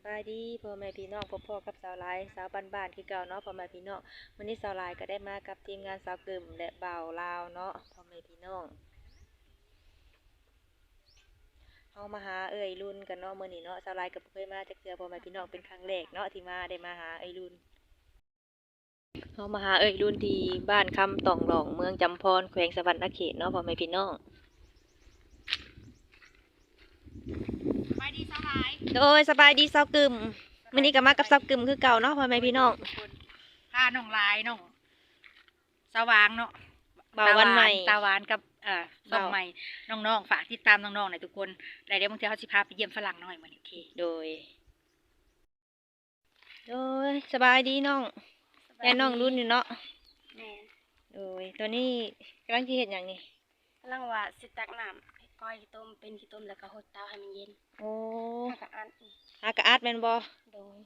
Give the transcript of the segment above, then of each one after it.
บายดีพ่อแม่พี่น้องพ่อกับสาวหลายสาวบ้านๆคือเก่าเนาะพ่อแม่พี่น้องวันนี้สาวหลายก็ได้มากับทีมงานสาวกึ่มและบ่าวลาวเนาะพ่อแม่พี่น้องเฮามาหารุ่นกันเนาะมื้อนี้เนาะสาวหลายก็บ่เคยมาจักเทื่อพ่อแม่พี่น้องเป็นครั้งแรกเนาะที่มาได้มาหารุ่นเฮามาหารุ่นที่บ้านคำตองหลองเมืองจำพรแขวงสะหวรรณเขตเนาะพ่อแม่พี่น้องไปดีสบาย โดยสบายดีสาวกึ่มมื้อนี้ก็มากับสาวกึ่มคือเก่าเนาะพ่อแม่พี่น้องพาน้องลายน้องสว่างเนาะบ่าววันใหม่ตาหวานกับน้องใหม่น้องๆฝากติดตามน้องๆหน่อยทุกคนแล้วเดี๋ยวบางทีเขาสิพาไปเยี่ยมฝรั่งหน่อยมื้อนี้โอเคโดยสบายดีน้องแม่น้องรุ่นอยู่เนาะแม่โดยตัวนี้กำลังที่เห็นอย่างนี้กำลังว่าสิตักน้ำก้อยขี้ต้มเป็นขี้ต้มแล้วก็หดเตาให้มันเย็นโอ้ถ้าก็อันอากาอาดแม่นบ่โดย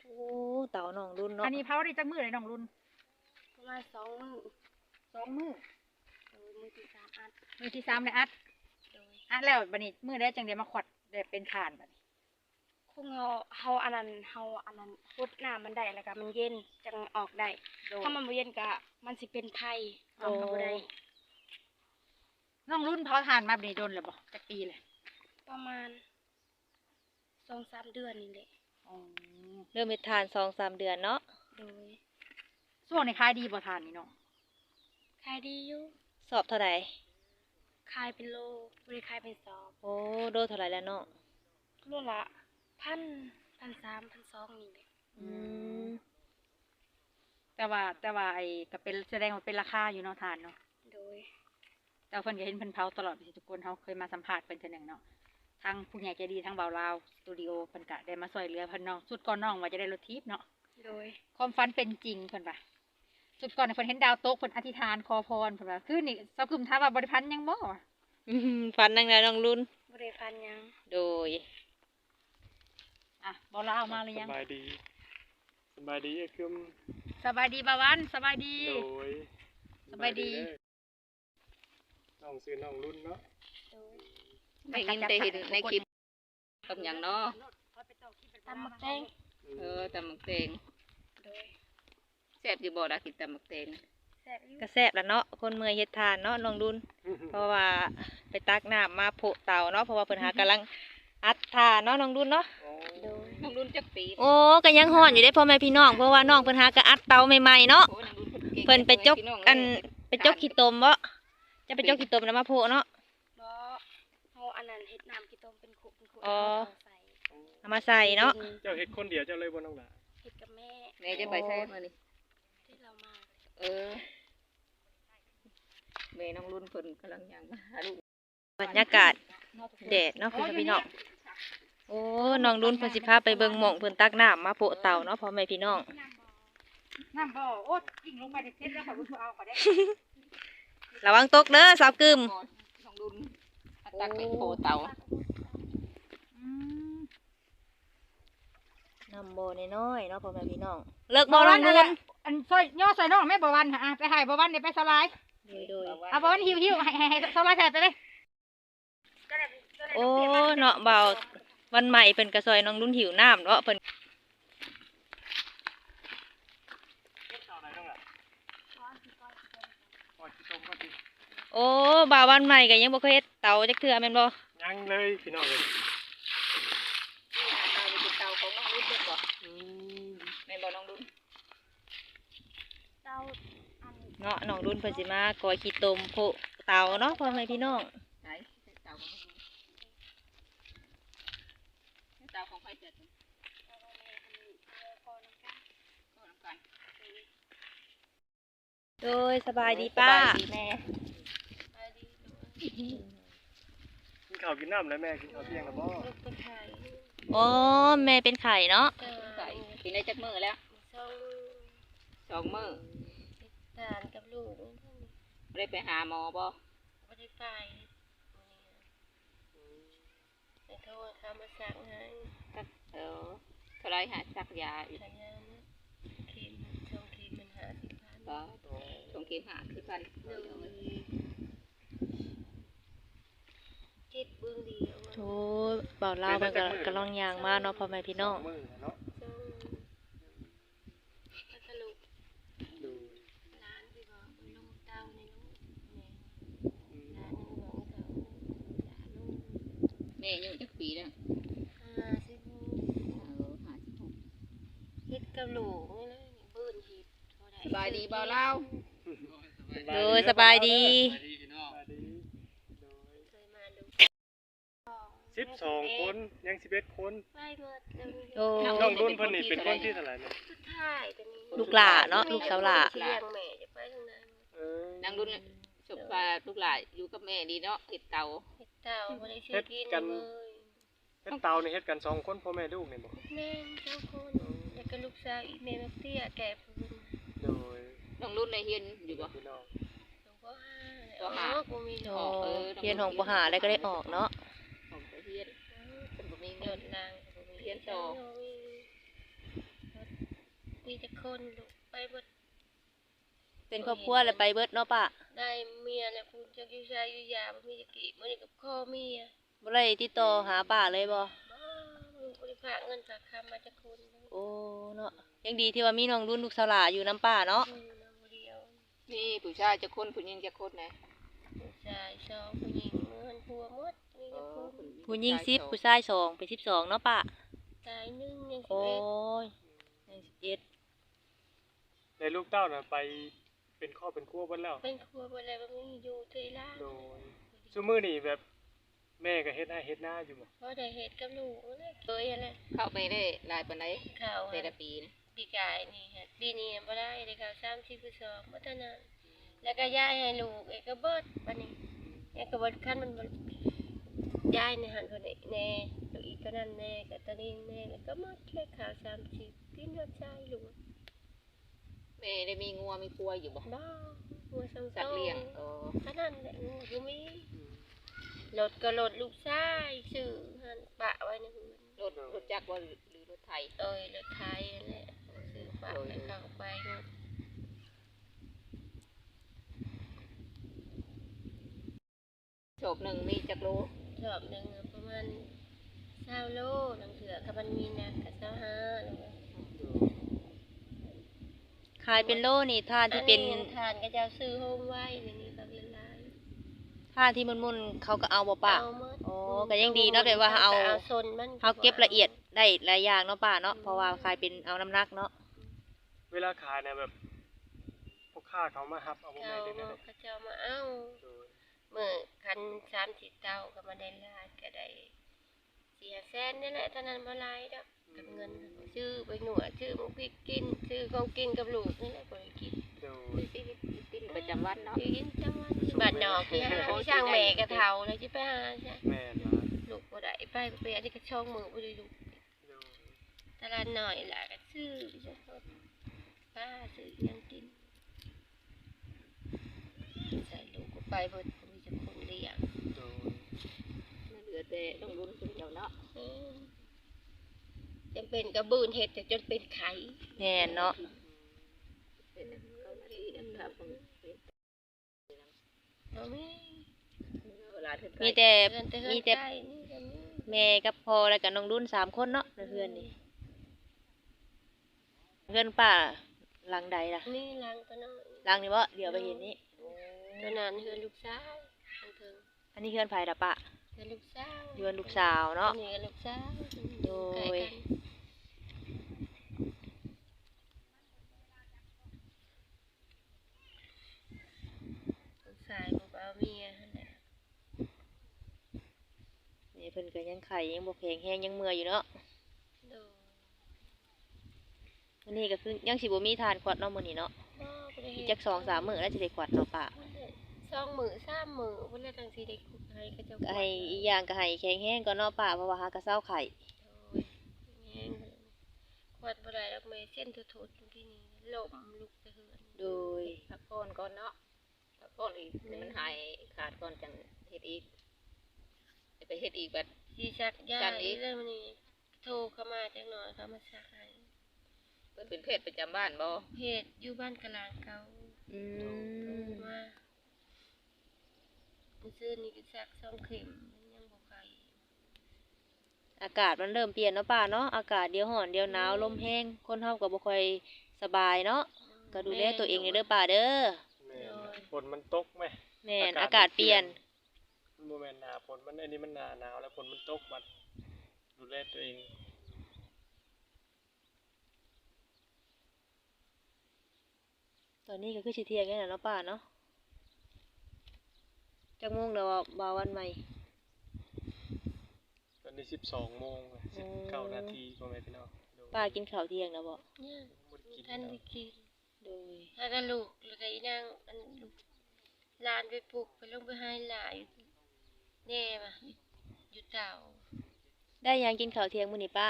โอ้เต่าน้องรุ่นเนาะอันนี้เผาได้จักมื้อเลยน้องรุ่นประมาณ2 มื้อโดยมื้อที่3อัดมื้อที่3ได้อัดโดยแล้วบัดนี้มื้อได้จังได้มาขวดได้เป็นถ่านบัดนี้คงเฮาอันนั้นหดน้ำมันได้แล้วก็มันเย็นจังออกได้ถ้ามันบ่เย็นก็มันสิเป็นไผออกก็บ่ได้น้องรุ่นเผาถ่านมาบัดนี้โดนแล้วบ่จักปีเลยประมาณ2-3 เดือนนี่แหละอ๋อเริ่มเฮ็ดทาน 2-3 เดือนเนาะโดยช่วงนี้ขายดีบ่ถ่านนี่เนาะขายดีอยู่สอบเท่าใดขายเป็นโลบ่ได้ขายเป็นสอบโอ้โลเท่าไหร่แล้วเนาะโลละ1,000 1,300 1,200นี่แหละแต่ว่าไอ้ก็เป็นแสดงว่าเป็นราคาอยู่เนาะถ่านเนาะโดยแต่เพิ่นก็เห็นเพิ่นเผาตลอดไปทุกคนเฮาเคยมาสัมภาษณ์เพิ่นเทื่อนึงเนาะทางผู้ใหญ่ใจดีทางบ่าวลาวสตูดิโอเพิ่นก็ได้มาช่วยเหลือเพิ่นน้องสุดก่อนน้องว่าจะได้รถทิพย์เนาะโดยความฝันเป็นจริงเพิ่นว่าสุดก่อนเพิ่นเห็นดาวตกเพิ่นอธิษฐานขอพรเพิ่นว่าคือนี่เซาคึมถามว่าบ่ได้พันยังบ่ฝันจังไดน้องรุ่นบ่ได้พันยังโดยบ่ลาวมาหรือยังสบายดีไอ้คึมสบายดีบ่าววันสบายดีโดยสบายดีน้องซื้อน้องรุ่นเนาะได้ยินได้เห็นในคลิปทำหยังเนาะตำหมักแตงตำหมักแตงแซ่บอยู่บ่ล่ะกินตำหมักแตงก็แซ่บแล้วเนาะคนเมื่อยเฮ็ดทานเนาะน้องรุ่นเพราะว่าไปตักน้ำมาโผเตาเนาะเพราะว่าเพิ่นหากำลังอัดทานเนาะน้องรุ่นเนาะน้องรุ่นจักปีโอ้ก็ยังฮ้อนอยู่ได้พ่อแม่พี่น้องเพราะว่าน้องเพิ่นหากะอัดเตาใหม่ๆเนาะเพิ่นไปจกไปจกขี้ตมบ่จะไปจกขี้ตมแล้วมาโผเนาะบ่เฮาอันนั้นเฮ็ดน้ำขี้ต้มเป็นขุอ๋อเอามาใส่เนาะเจ้าเฮ็ดคนเดียวเจ้าเลยบ่น้องหล่ะเฮ็ดกับแม่จะไปใส่มานี่ที่เรามาแม่น้องรุ่นเพิ่นกำลังย่างมาหาลูกบรรยากาศแดดเนาะพ่อแม่พี่น้องโอ้น้องรุ่นเพิ่นสิพาไปเบิ่งหม่องเพิ่นตักน้ำมาโปะเต่าเนาะพ่อแม่พี่น้องน้ำบ่โอ๊ยกิ่งลงไปเด็ดๆแล้วขอรุ่นเอาขอได้ระวังตกเด้อสาวกึมน้องรุ่นตักเป็นโปะเต่าน้ำบ่น้อยๆเนาะพ่อแม่พี่น้องเลิกบ่น้องรุ่นอันซอยย่อซอยน้องแม่บ่วันไปให้บ่วันเดี๋ยวไปสลายโดยบ่วันหิวให้สลายแท้ไปเลยโอ้เนาะเบาวันใหม่เพิ่นก็ซอยน้องรุ่นหิวน้ำเนาะเพิ่นโอ้บ่าววันใหม่ก็ยังบ่เคยเฮ็ดเตาจักเทื่อแม่นบ่ยังเลยพี่น้องเลยเตาของน้องรุ่นเด้อบ่แม่นบ่น้องรุ่นเตาเนาะน้องรุ่นเพิ่นสิมากอยขี้ตมโพเตาเนาะพ่อแม่พี่น้องของใครเสร็จโดยสบายดีป้าแม่กินข้าวกินน้ำแล้วแม่กินข้าวเที่ยงแล้วบ่อ๋อแม่เป็นไข่เนาะไข่กินได้จักมื้อแล้ว2 มื้อทานกับลูกได้ไปหาหมอบ่บ่ได้ไปแต่เขาว่าเขามาซักให้เท่าไรหาซักยาอีกเข็ม2 เข็มมัน50,000บ่2 เข็ม50,000เข็ ฮ็ดเบื้องเดียว โอ้บ่าวลาวเพิ่นก็กำลังย่างมาเนาะพ่อแม่พี่น้อง มื้อเนาะ แล้วก็ลูก ดู ร้านที่บอกลูกเต้าในลูกแม่ อืม ร้านนึงบอกเต้าหลานลูก แม่อายุจักปีแล้ว เฮ็ดกับลูกนี่เลยเบิ่นเฮ็ดบ่ได้ สบายดีบ่าวลาว โดยสบายดี มาดีโดย เคยมาดู 12 คนยัง11คน ไปหมดแล้ว โอ้ น้องรุ่นเพิ่นนี่เป็นคนที่เท่าไหร่เนี่ย สุดท้ายตัวนี้ ลูกหลานเนาะลูกสาวหลา เลี้ยงแม่จะไปทางไหน เออน างรุ่นสุขภาพลูกหลานอยู่กับแม่ดีเนาะเห็ดเตา เฮ็ดเต้าบ่ได้ซื้อกินเลย เฮ็ดเตานี่เฮ็ดกัน2คนพ่อแม่ลูกนี่บ่ แม่เจ้าคนแล้วก็ลูกสาวอีแม่มักเตี้ยแก่พื้น โดย น้องรุ่นในเฮียนอยู่บ่ พี่น้อง หลวงพ่อห้า พ่อห้า บ่มี โอ้ เนาะ เรียนของบ่หาได้ก็ได้ออกเนาะ ผมไปเฮียนเป็นบ่มี โด เงิน ดนางก็บ่มี เรียนต่อ มีแต่คนลูกไปหมด เป็นครอบครัวแล้วไปเบิดเนาะป้า ได้เมียแล้วคุณจักอยู่ชายอยู่ยาบ่มีจักกี่มื้อนี้กับพ่อเมีย บ่ได้ติดต่อหาป้าเลยบ่ บ่ลูกบ่ได้ฝากเงินฝากคำมาจักคน โอ้เนาะยังดีที่ว่ามีน้องรุ่นลูกสาวหลาอยู่นํป้าเนาะ อยู่นำบ่เดียว มีผู้ชายจะคนผู้หญิงจะคนนะ ผู้ชายสองผู้หญิงเงินผัวหมดมีแต่คน ผู้หญิง10ผู้ชาย2เป็น12เนาะป้า ตายหนึงยังสิ โอ้ เอ็ด ยยัง11 ในลูกเต้าน่ะไปเป็นครอบเป็นครัวเบิดแล้ว เป็นครัวบ่ได้บ่มีอยู่ที่ร้าน โดยซุมื้อนี่แบบแม่ก็เฮ็ดให้เฮ็ดหน้าอยู่บ่ บ่ได้เฮ็ดกับลูกเลยเคยอะไร เข้าไปได้หลายปานใด ข้าว แต่ละปีนะ ปีกายนี่ฮะปีนี้บ่ได้ได้ข้าว30ปี2บ่ทันนั้นแล้วก็ย้ายให้ลูกเอกก็เบิดบัดนี้เอกก็บ่คันมันบ่ย้ายในหันคนนี้แน่ลูกอีกก็นั่นแน่ก็ตอนนี้แน่แล้วก็หมดเลยข้าว30กินยอดชายลูก แม่ได้มีงัวมีครัวอยู่บ่ บ้าหัวสอง สัตว์เลี้ยงโอ้ เท่านั้นแหละงูอยู่มีรถก็รถลูกชายซื้อหันปะไว้ในหืน รถจักรบ่หรือรถไถ เอ้ยรถไทยนั่นแหละซื้อปะให้เข้าไปหมด โฉบหนึ่งมีจักรโล รอบหนึ่งอะประมาณ20โลหนังเถือกับมันมีนะกับ25แล้วก็ ขายเป็นโลนี่ทานที่เป็น อัทานก็จะเอาซื้อโฮมไว้ในนี้ก็ละลาย ทานที่มุนๆเขาก็เอาบ่ป้า เอาหมด อ๋อก็ยังดีเนาะแบบว่าเอา โซนมัน เขาเก็บละเอียดได้หลายอย่างเนาะป้าเนาะเพราะว่าขายเป็นเอาน้ำหนักเนาะ เวลาขายเนี่ยแบบพวกค้าเขามารับเอาบ่ เขา แม่นได้แน่ เขาจะเอามาเอา โดย มื่อคัน30เต้าก็มาได้ลาดก็ได้4-5แสนนี่แหละเท่านั้นบ่หลายดอกกับเงินซื้อไปหนวดซื้อหมูพริกกินซื้อของกินกับลูกนี่แหละบ่ได้กิน โดย ชีวิตกินประจำวันเนาะ สิกินจังวันบ้านนอกที่หาที่ช่างแม่ก็เฒ่าแล้วสิไปหาใช่ แม่นว่า ลูกบ่ได้ไปอันนี้ก็ช่องมือบ่ได้ลูก โดย ตลาดน้อยล่ะก็ซื้อไปซะครับป้าซื้ออิหยังกินใส่ลูกก็ไปเบิดก็มีแต่คนเลี้ยง โดย มันเหลือแต่ต้องรุ่นคนเดียวเนาะ จำเป็นกระบืนเห็ดจนเป็นไข่ แน่นเนาะ เป็นเขาที่นะครับผมเป็น เอาไหม เวลาถึง มีแต่ เงินแต่เงิ มี น แต่ ไก่นี่ก็มี แม่กับพ่อแล้วก็น้องรุ่น3คนเนาะในเพื่อนนี่เพื่อนป้าหลังใดล่ะ นี่ลังตัวน้อย หลังนี่บ่เดี๋ยวไปเห็นนี่ ตัวนั้นเฮือนลูกสาวอันเทิง อันนี้เพื่อนไผล่ะป้า เฮือนลูกสาว เพื่อนลูกสาวเนาะ อันนี้ก็ลูกสาว โดย ใกล้กันลูกชายบ่เอาเมียนั่นแหละ นี่เพิ่นก็ยังไข่ยังบ่แข็งแฮงยังเมื่อยอยู่เนาะ โดย วันนี้ก็คือยังสิบ่มีทานขวดเนาะมื้อนี้เนาะ บ่บ่ได้ อี เฮ็ ก ด จัก2-3มื้อแล้วสิได้ขวดเนาะป้า 2 มื้อ3 มื้อเพิ่นเลยจังสิได้คุกให้เขาเจ้า ก็ให้อีกอย่างก็ให้แข็งแรงก่อนเนาะป้าเพราะว่าหากระเซ้าไข่ โอ้ยแห้งเลยขวดบ่ได้ดอกแม่เส้นทุดๆที่นี่ล้มลุกแต่เฮือน โดย พักผ่อนก่อนเนาะพักผ่อนอีกเดี๋ยวมันหายขาดก่อนจังเฮ็ดอีกจะไปเฮ็ดอีกบัด สิซักยา จันอีก เลยมื้อนี้โทรเข้ามาจักหน่อยเขามาซักให้ เพิ่นเป็นเพศประจำบ้านบ่ เพจอยู่บ้านกะลางเก่า อื โทร ม มามื้อซื่อนี้ก็ซัก2 เข็มมันยังบ่ อากาศมันเริ่มเปลี่ยนเนาะป้าเนาะอากาศเดี๋ยวร้อนเดี๋ยวหนาวลมแห้งคนเฮาก็บ่ค่อยสบายเนาะก็ดูแลตัวเองเด้อป้าเด้อ แม่นฝนมันตกไหม แม่นอากาศเปลี่ยน มันบ่แม่นหน้าฝนมันอันนี้มันหน้าหนาวแล้วฝนมันตกบัดดูแลตัวเอง ตอนนี้ก็คือสิเที่ยงแล้วเนาะป้าเนาะจักโมงแล้วบ่าววันใหม่ ตอนนี้12 โมง 19 นาทีพ่อแม่พี่น้องโดย ป้ากินข้าวเที่ยงแล้วบ่ เนี่ย บ่ได้กิน ท่าน แล้ว ได้กิน โดย ถ้าก็ลูกแล้วก็อีนางอันลูกหลานไปปลุกไปลงไปให้หลายแน่มาอยู่เต่า ได้หยังกินข้าวเที่ยงมื้อนี้ป้า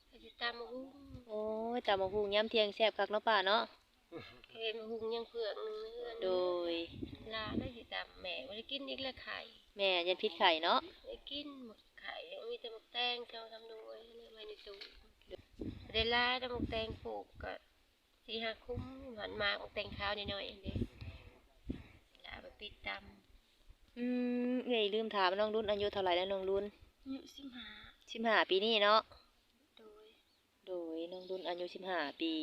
ก็อยู่ตามมาหุ้ง โอ้ยตำบักหุ่งยามเที่ยงแซ่บคักเนาะป้าเนาะ เคยมาหุ้งยังเผือกหนึงเนื้อ โดย ลาได้อยู่ตามแม่บ่ได้กินอีกละไข่ แม่ยันพิษไข่เนาะ ได้กินหมกไข่ยังมีแต่หมกแตงเจ้าทำด้วยนี่ไว้ในตู้ได้ลาได้หมกแตงปลูกก็4-5 คุ้มหันมาหมกแตงขาวนิดหน่อยเองเด้ลาไปปิดตำ เอ้ยลืมถามน้องรุ่นอายุเท่าไหร่แล้วน้องรุ่น อายุ15ปีนี่เนาะ โดย โดยน้องรุ่นอายุ15ปี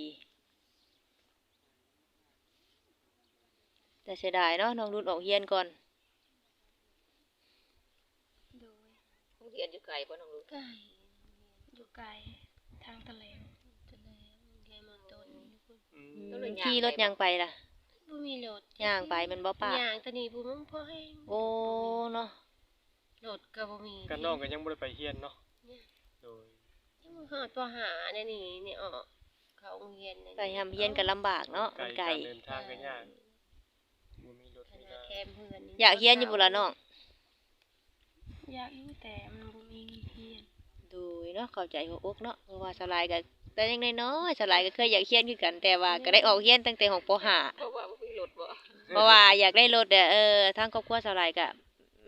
แต่เสียดายเนาะน้องรุ่นออกเรียนก่อน โดย โรงเรียนอยู่ไกลบ่น้องลูก ไก่อยู่ไกลทางทะเลทะเลแกมันต้น อืม ขี่รถยังไปล่ะ บ่มีรถ ย่างไปแมันบ่ป้า ย่างตอนนี้บ่มันพอแห้ง โอ้เนาะ รถก็บ่มี กันน้องก็ยังบ่ได้ไปเรียนเนาะ เนี่ย โดย ยังบ่ฮอดปหาเนี่ยนี่ออกเข้าโรงเรียนเนี่ย ไปทำเรียนกันลำบากเนาะ ไกล มันไกล การเดินทางก็ยากบ่มีรถ ข มี นาด ลา แคมเพื่อนนี่ อยากเรียนอยู่บ่ล่ะน้อง อยากอยู่แต่มันบ่มีเงินเรียน โดยเนาะเข้าใจหัวอกเนาะเพราะว่าสลายก็แต่ยังน้อยๆสลายก็เคยอยากเรียนคือกันแต่ว่าก็ได้ออกเรียนตั้งแต่ของป .5 เพราะว่าบ่มีรถบ่ เพราะว่าอยากได้รถทางครอบครัวสลายก็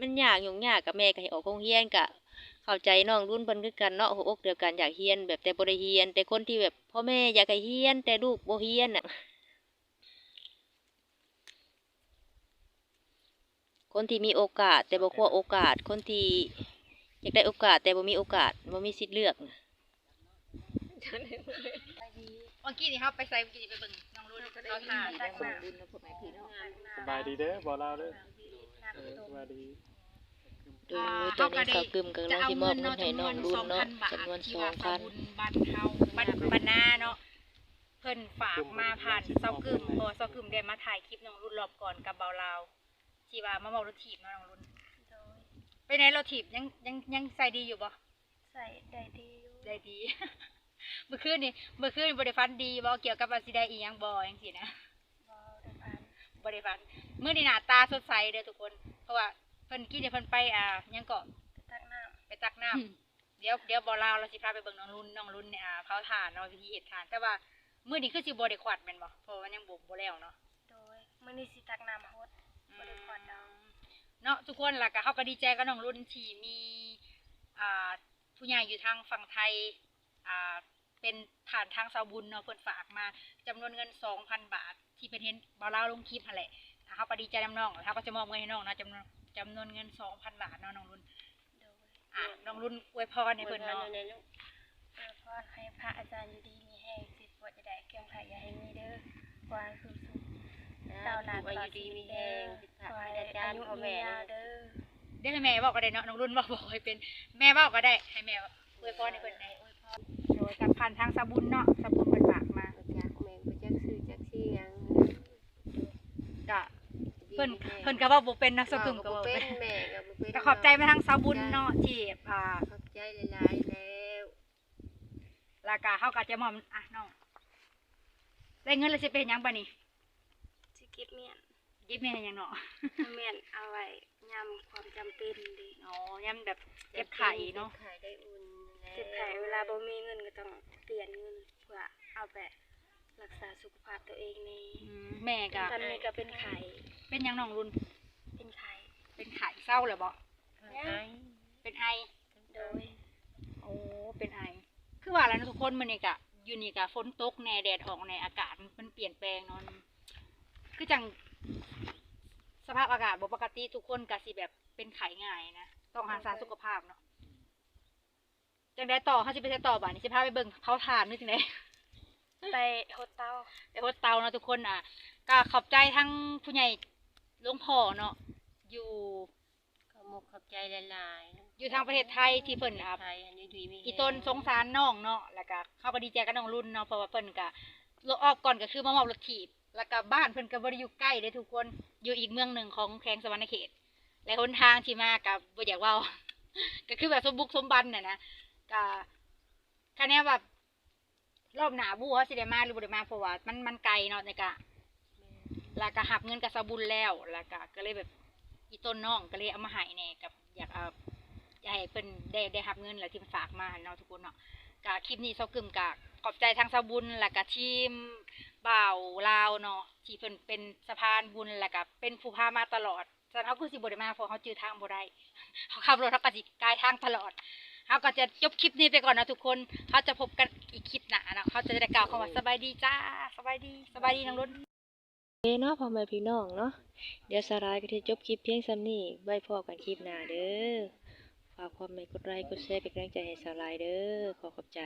มันยากยุ่งยากกับแม่ก็ให้ออกโรงเรียนก็เข้าใจน้องรุ่นเพิ่นคือกันเนาะหัวอกเดียวกันอยากเรียนแบบแต่บ่ได้เรียนแต่คนที่แบบพ่อแม่อยากให้เรียนแต่ลูกบ่เรียนน่ะคนที่มีโอกาสแต่บ่คว้าโอกาสคนที่อยากได้โอกาสแต่บ่มีโอกาสบ่มีสิทธิ์เลือกน่ะ เมื่อกี้นี่เฮาไปใส่เมื่อกี้นี่ไปเบิ่งน้องรุ่นเขาถ่าย ได้ของบุญนะพ่อแม่พี่น้อง สบายดีเด้อบ่ลาวเด้อสบายดี โดยตอนนี้สาวกึมกำลังสิมอบเงินให้น้องรุ่นเนาะจำนวน ที่ว่าสาวบุญ 2,000 บ้านเฮาบ้านนาเนาะเพิ่นฝากมาผ่านเซากึมเพราะว่าเซากึมได้มาถ่ายคลิปน้องรุ่นรอบก่อนกับเบาลาวที่ว่ามาเมารถถีบเนาะน้องรุ่น โดย ไปไหนรถถีบยังใส่ดีอยู่บ่ ใส่ได้ดีอยู่ ได้ดี เมื่อคืนบ่ได้ฟันดีบ่เกี่ยวกับว่าสิได้อีหยังบ่จังซี่นะ บ่ได้ผ่าน บ่ได้ฟันมื้อนี้หน้าตาสดใสเด้อทุกคน เพราะว่าเพิ่นกี้เนี่ยเพิ่นไปหยังเกาะ ตักน้ำ ไปตักน้ำเดี๋ยวบ่ลาวเราสิพาไปเบิ่งน้องรุ่นเนี่ยเผาถ่านเนาะวิธีเฮ็ดถ่าน แต่ว่ามื้อนี้คือสิบ่ได้ขวัดแม่นบ่เพราะว่ามันยังบ่แล้วเนาะ โดยมื้อนี้สิตักน้ำฮดบ่ได้ขวดดอก เนาะทุกคนล่ะก็เฮาก็ดีใจกับน้องรุ่นที่มีผู้ใหญ่อยู่ทางฝั่งไทยเป็นผ่านทางสาวบุญเนาะเพิ่นฝากมาจำนวนเงิน 2,000 บาท ที่เพิ่นเห็นบ่ลาวลงคลิปหั่นแหละเฮาก็ดีใจนำน้องเฮาก็จะมอบเงินให้น้องนะจำนวนเงิน 2,000 บาทเนาะน้องรุ่น โดย น้องรุ่นอวยพรให้เพิ่นเนาะ ในลูกพรให้พระอาจารย์อยู่ดีมีแห้งสิปวดจะได้เกี่ยงไผอย่าให้มีเด้อขอให้สุขเจ้าหลานต่อดีมีแห้งขอให้อายุยืนยาวเด้อ เดี๋ยวให้แม่บอกก็ได้เนาะน้องรุ่นบอกให้เป็นแม่บอกก็ได้ให้แม่อวยพรให้เพิ่นได้อวยพรโดยกับผ่านทางสบุญเนาะสบุญเพิ่นฝากมา จากแม่บ่จักซื้อจักเสียง ก็เพิ่นก็เว้าบ่เป็นนะสกุมก็ บ่ เว้า เป็ เป็น น แม่ก็บ่เป็น ก็ขอบใจมาทางสบุญเนาะที่ขอบใจหลายๆแล้ว แล้วก็เฮาก็จะมอบน้องได้เงินแล้วสิไปเฮ็ดหยังบัดนี้ สิเก็บเมียน เก็บแม่ให้หยังเนาะ เมียนเอาไว้ยามความจำเป็นดิ อ๋อยามแบบเจ็บไข้เนาะ ไข่ได้อุ่นเจ็บไข่เวลาบ่มีเงินก็ต้องเปลี่ยนเงินเพื่อเอาไปรักษาสุขภาพตัวเองนี่ แม่ก็ ตอนนี้ก็เป็นไข่ เป็นหยังน้องรุ่น เป็นไข่ เป็นไข้เศร้าแล้วบ่เป็นไอ โดย โอ้ เป็นไอ คือว่าแล้วนะทุกคนมันนี่กะอยู่นี่กะฝนตกแน่แดดออกแน่อากาศมันเปลี่ยนแปลงเนาะคือจังสภาพอากาศบ่ปกติทุกคนกะสิแบบเป็นไข้ง่ายนะ ต้องรักษาสุขภาพเนาะ จังได้ต่อเขาสิไปใช้ต่อบ่านี่สิพาไปเบิ่งเผาถ่านนึกจังได ไปโฮเตล ไปโฮสเตลเนาะทุกคนก็ขอบใจทั้งผู้ใหญ่หลวงพ่อเนาะอยู่ ขอบมุกขอบใจหลายๆ อยู่ทางประเทศไทยที่เพิ่น ไทยอันนี้ดีมี อีต้นสงสารน้องเนาะแล้วก็เขาก็ดีใจกับน้องรุ่นเนาะเพราะว่าเพิ่นก็รถออกก่อนก็คือมามอบรถถีบแล้วก็บ้านเพิ่นก็บ่ได้อยู่ใกล้เด้ทุกคนอยู่อีกเมืองหนึ่งของแขวงสะหวรรณเขตและหนทางที่มาก็บ่อยากเว้า ก็คือแบบสมบุกสมบันน่ะนะก็คันนี้แบบรอบหน้าบ่ฮู้ว่าสิได้มาหรือบ่ได้มาเพราะว่ามันไกลเนาะนี่ก็แล้วก็หับเงินกับสะบุญแล้วแล้วก็เลยแบบอีต้นน้องก็เลยเอามาให้แหน่กับอยากให้เพิ่นได้รับเงินแล้วที่เพิ่นฝากมาเนาะทุกคนเนาะก็คลิปนี้เซากึมก็ขอบใจทางสะบุญแล้วก็ทีมบ่าวลาวเนาะที่เพิ่นเป็นสะพานบุญแล้วก็เป็นผู้พามาตลอดฉะนั้นเฮาคือสิบ่ได้มาเพราะเฮาจื้อทางบ่ได้ เขาขับรถเขาก็สิกายทางตลอดเขาก็จะจบคลิปนี้ไปก่อนนะทุกคนเขาจะพบกันอีกคลิปหน้านะเขาจะได้กล่าวคำว่าสบายดีจ้าสบายดีน้องรุ่น เนาะพ่อแม่พี่น้องเนาะเดี๋ยวสาลายก็สิจบคลิปเพียงส่ำนี้ไว้พอกันคลิปหน้าเด้อฝากความเมตกดไลค์กดแชร์เป็นกำลังใจให้สาลายเด้อขอบใจ